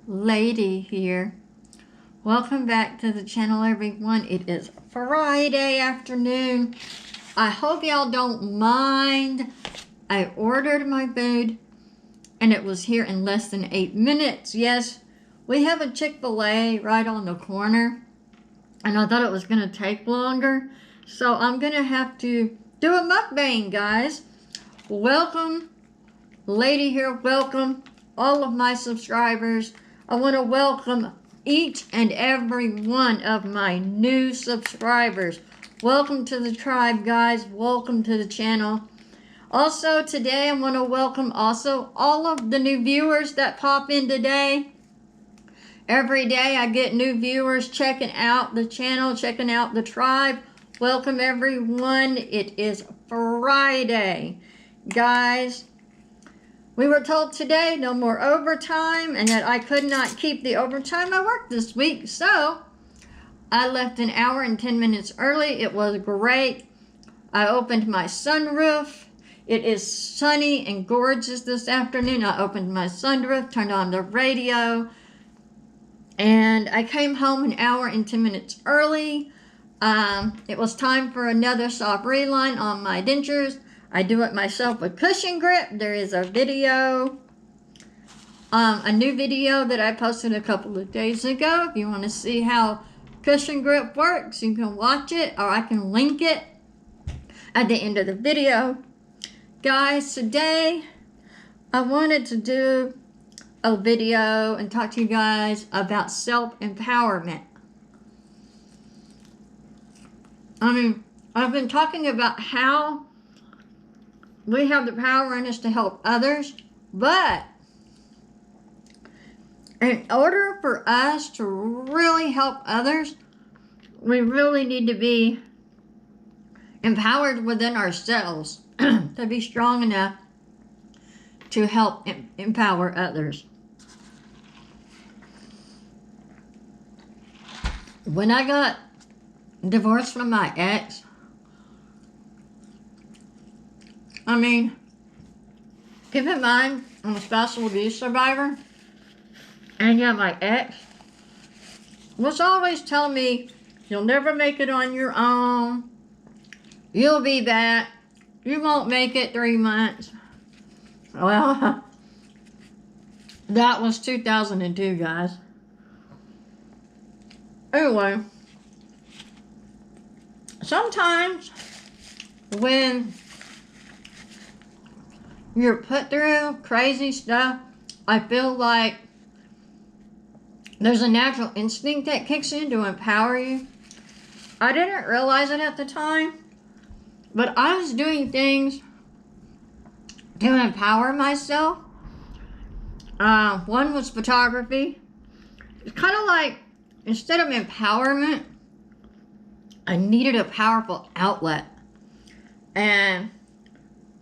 lady here. Welcome back to the channel, everyone. It is Friday afternoon. I hope y'all don't mind. I ordered my food and it was here in less than 8 minutes. Yes, we have a Chik FilA right on the corner and I thought it was going to take longer. So I'm going to have to do a mukbang, guys. Welcome, lady here. Welcome all of my subscribers. I want to welcome each and every one of my new subscribers. Welcome to the tribe, guys. Welcome to the channel. Also today I want to welcome also all of the new viewers that pop in today. Every day I get new viewers checking out the channel, checking out the tribe. Welcome everyone. It is Friday, guys. We were told today no more overtime and that I could not keep the overtime I worked this week. So I left an hour and 10 minutes early. It was great. I opened my sunroof. It is sunny and gorgeous this afternoon. I opened my sunroof, turned on the radio, and I came home an hour and 10 minutes early. It was time for another soft reline on my dentures. I do it myself with cushion grip. There is a video, a new video that I posted a couple of days ago. If you want to see how cushion grip works, you can watch it, or I can link it at the end of the video. Guys, today I wanted to do a video and talk to you guys about self-empowerment. I've been talking about how we have the power in us to help others, but in order for us to really help others, we really need to be empowered within ourselves to be strong enough to help empower others. When I got divorced from my ex, keep in mind, I'm a spousal abuse survivor, and yeah, my ex was always telling me, you'll never make it on your own, you'll be back, you won't make it 3 months. Well, that was 2002, guys. Anyway, sometimes when you're put through crazy stuff, I feel like there's a natural instinct that kicks in to empower you. I didn't realize it at the time, but I was doing things to empower myself. One was photography. It's kind of like, instead of empowerment, I needed a powerful outlet. And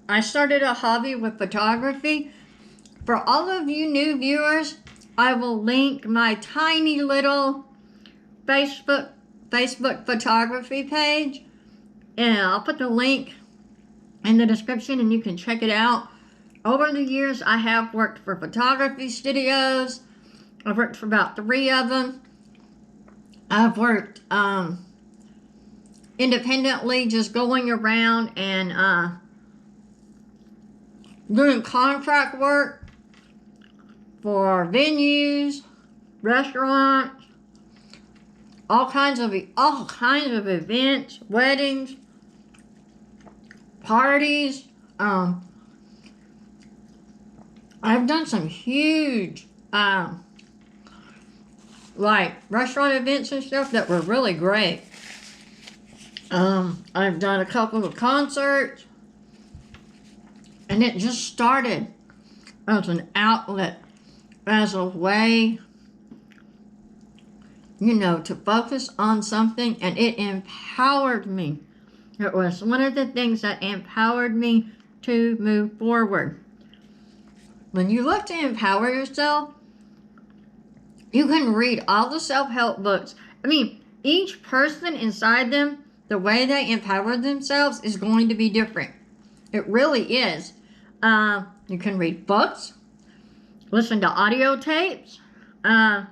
I started a hobby with photography. For all of you new viewers, I will link my tiny little Facebook photography page. And I'll put the link in the description and you can check it out. Over the years, I have worked for photography studios. I've worked for about 3 of them. I've worked independently, just going around and doing contract work for venues, restaurants, all kinds of events, weddings, parties. I've done some huge like restaurant events and stuff that were really great. I've done a couple of concerts, and it just started as an outlet, as a way, to focus on something, and it empowered me. It was one of the things that empowered me to move forward. When you look to empower yourself, you can read all the self-help books. Each person inside them, the way they empower themselves is going to be different. It really is. You can read books, listen to audio tapes, I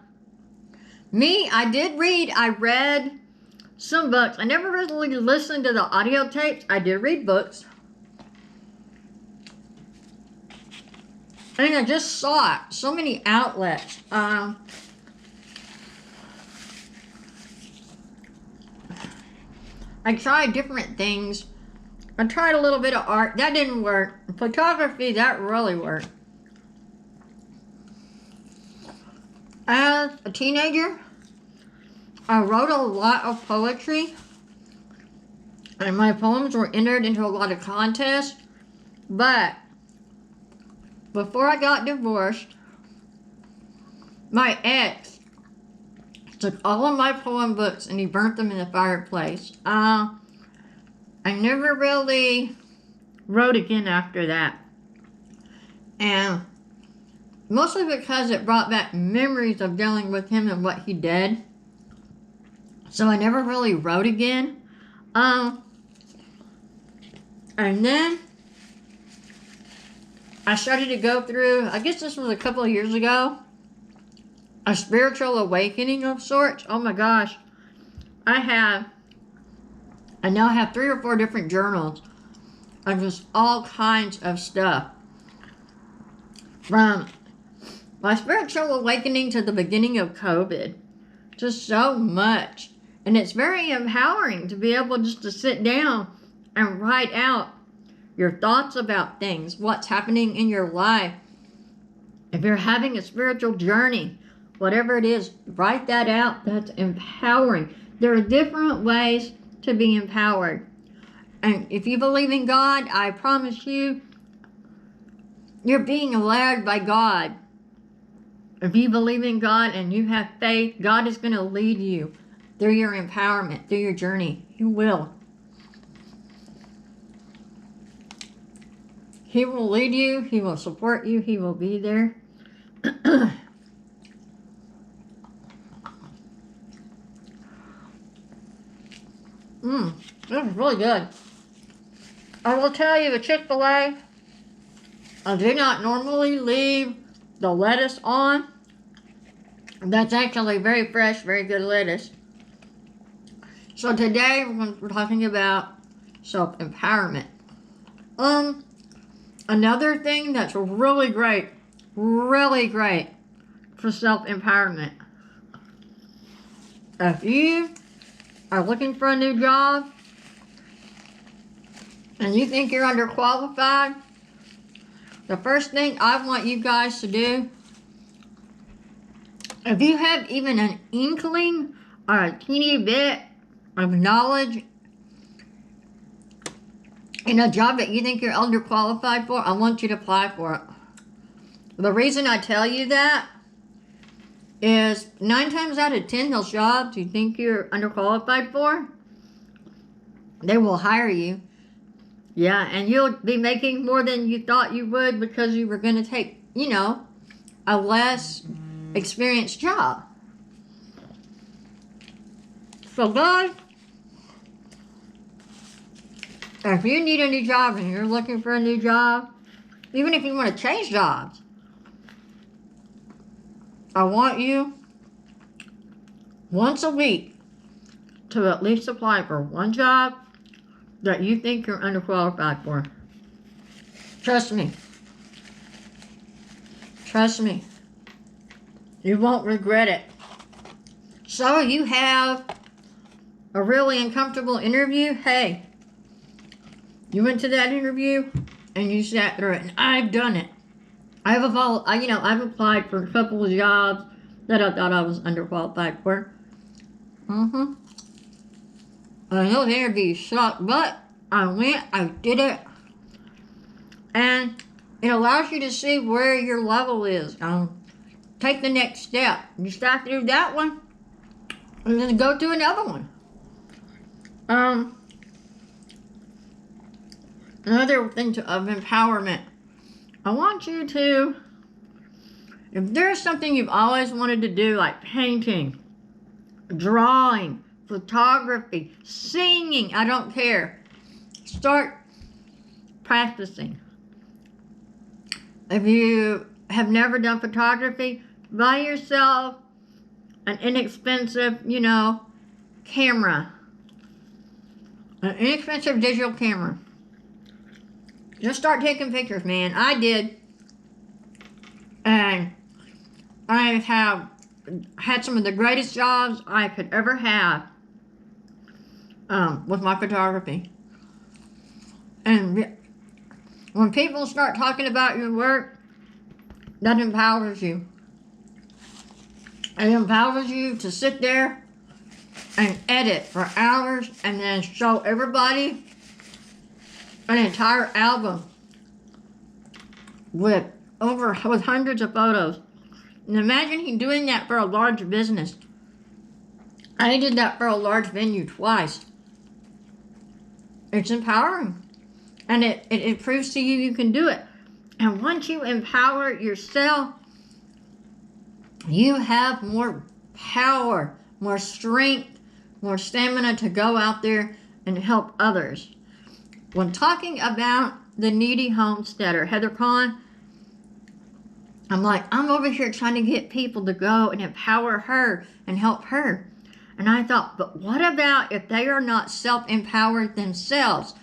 read some books. I never really listened to the audio tapes. I did read books. And I just saw it. So many outlets. I tried different things. I tried a little bit of art. That didn't work. Photography, that really worked. As a teenager, I wrote a lot of poetry. And my poems were entered into a lot of contests. But before I got divorced, my ex took all of my poem books and he burnt them in the fireplace. I never really wrote again after that. And mostly because it brought back memories of dealing with him and what he did. So I never really wrote again. And then I started to go through, I guess this was a couple of years ago, a spiritual awakening of sorts. Oh my gosh. I now have 3 or 4 different journals of just all kinds of stuff. From my spiritual awakening to the beginning of COVID. Just so much. And it's very empowering to be able just to sit down and write out your thoughts about things, what's happening in your life. If you're having a spiritual journey, whatever it is, write that out. That's empowering. There are different ways to be empowered. And if you believe in God, I promise you, you're being led by God. If you believe in God and you have faith, God is going to lead you through your empowerment, through your journey. He will. He will lead you. He will support you. He will be there. This is really good. I will tell you, the Chick-fil-A, I do not normally leave the lettuce on. That's actually very fresh, very good lettuce. So today we're talking about self-empowerment. Another thing that's really great for self-empowerment. If you are looking for a new job and you think you're underqualified, the first thing I want you guys to do, if you have even an inkling or a teeny bit of knowledge in a job that you think you're underqualified for, I want you to apply for it. The reason I tell you that is 9 times out of 10, those jobs you think you're underqualified for, they will hire you. Yeah, and you'll be making more than you thought you would because you were going to take, a less experienced job. So guys, if you need a new job and you're looking for a new job, even if you want to change jobs, I want you once a week to at least apply for one job that you think you're underqualified for. Trust me. Trust me. You won't regret it. So you have a really uncomfortable interview. Hey, you went to that interview and you sat through it, and I've done it. I've applied for a couple of jobs that I thought I was underqualified for. I know the interview sucked, but I went, I did it, and it allows you to see where your level is. Take the next step. You start through that one, and then go to another one. Another thing of empowerment. I want you to, if there's something you've always wanted to do, like painting, drawing, photography, singing, I don't care. Start practicing. If you have never done photography, buy yourself an inexpensive, camera. An inexpensive digital camera. Just start taking pictures, man. I did. And I have had some of the greatest jobs I could ever have with my photography. And when people start talking about your work, that empowers you. It empowers you to sit there and edit for hours and then show everybody an entire album with hundreds of photos. And imagine doing that for a large business. I did that for a large venue twice. It's empowering. And it proves to you can do it. And once you empower yourself, you have more power, more strength, more stamina to go out there and help others. When talking about the needy homesteader, Heather Kahn, I'm over here trying to get people to go and empower her and help her. And I thought, but what about if they are not self-empowered themselves?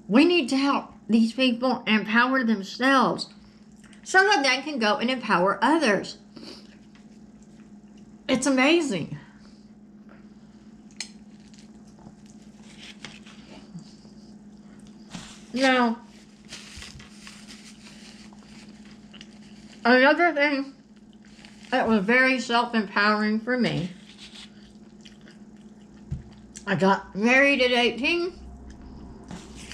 We need to help these people empower themselves so that they can go and empower others. It's amazing. Now, another thing that was very self-empowering for me, I got married at 18.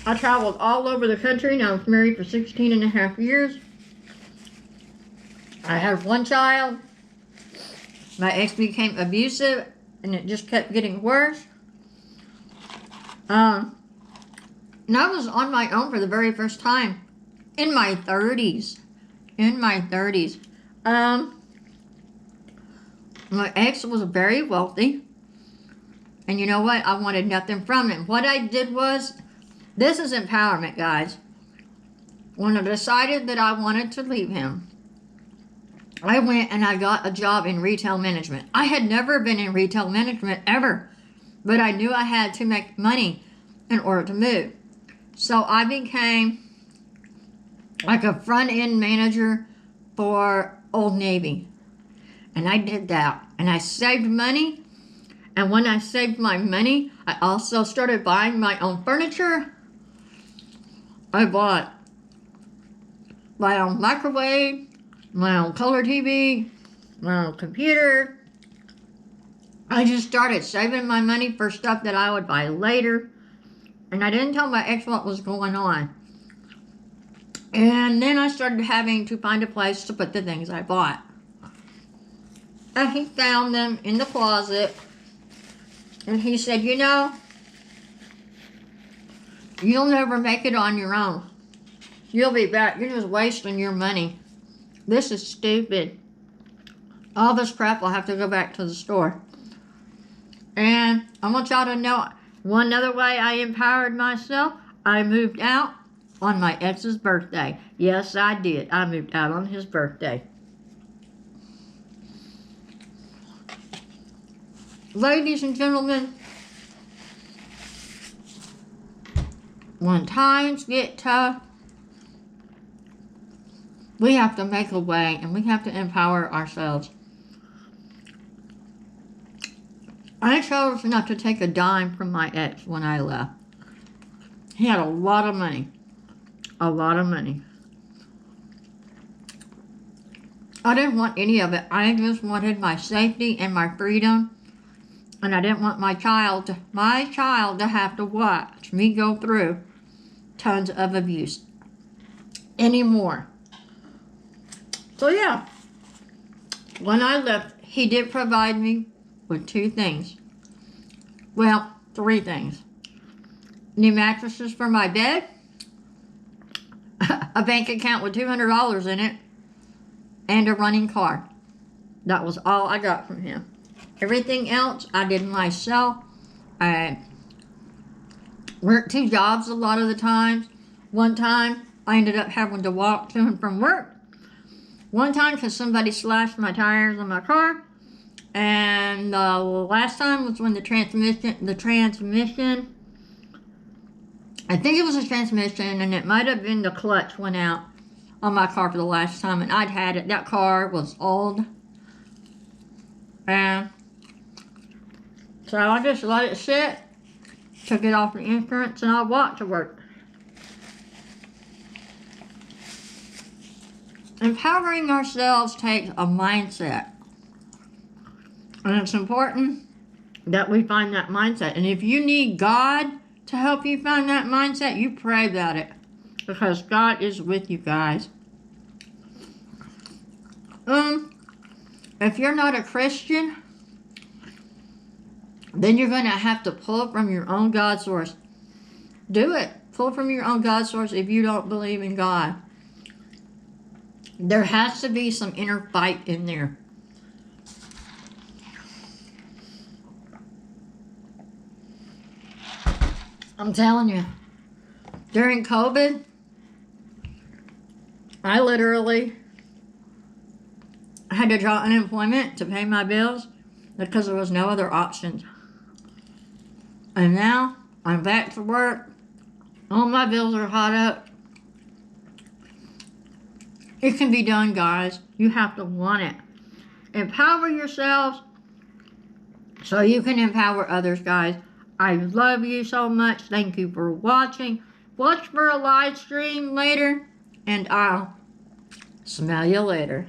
I traveled all over the country, and I was married for 16 and a half years. I had one child. My ex became abusive, and it just kept getting worse. And I was on my own for the very first time in my 30s. My ex was very wealthy. And you know what? I wanted nothing from him. What I did was, this is empowerment, guys. When I decided that I wanted to leave him, I went and I got a job in retail management. I had never been in retail management ever, but I knew I had to make money in order to move. So I became like a front-end manager for Old Navy. And I did that. And I saved money. And when I saved my money, I also started buying my own furniture. I bought my own microwave, my own color TV, my own computer. I just started saving my money for stuff that I would buy later. And I didn't tell my ex what was going on. And then I started having to find a place to put the things I bought. And he found them in the closet. And he said, you'll never make it on your own. You'll be back. You're just wasting your money. This is stupid. All this crap will have to go back to the store. And I want y'all to know, one other way I empowered myself, I moved out on my ex's birthday. Yes, I did. I moved out on his birthday. Ladies and gentlemen, when times get tough, we have to make a way and we have to empower ourselves. I chose not to take a dime from my ex when I left. He had a lot of money. A lot of money. I didn't want any of it. I just wanted my safety and my freedom. And I didn't want my child to have to watch me go through tons of abuse anymore. So yeah, when I left, he did provide me with two things. Well, three things. New mattresses for my bed, a bank account with $200 in it, and a running car. That was all I got from him. Everything else I did myself. I worked two jobs a lot of the times. One time I ended up having to walk to and from work. One time because somebody slashed my tires on my car. And the last time was when the transmission, I think it was a transmission, and it might have been the clutch went out on my car for the last time, and I'd had it. That car was old. And so I just let it sit, took it off the insurance, and I walked to work. Empowering ourselves takes a mindset. And it's important that we find that mindset. And if you need God to help you find that mindset, you pray about it. Because God is with you guys. If you're not a Christian, then you're going to have to pull from your own God source. Do it. Pull from your own God source if you don't believe in God. There has to be some inner fight in there. I'm telling you, during COVID, I literally had to draw unemployment to pay my bills because there was no other options. And now I'm back to work. All my bills are caught up. It can be done, guys. You have to want it. Empower yourselves so you can empower others, guys. I love you so much. Thank you for watching. Watch for a live stream later, and I'll smell you later.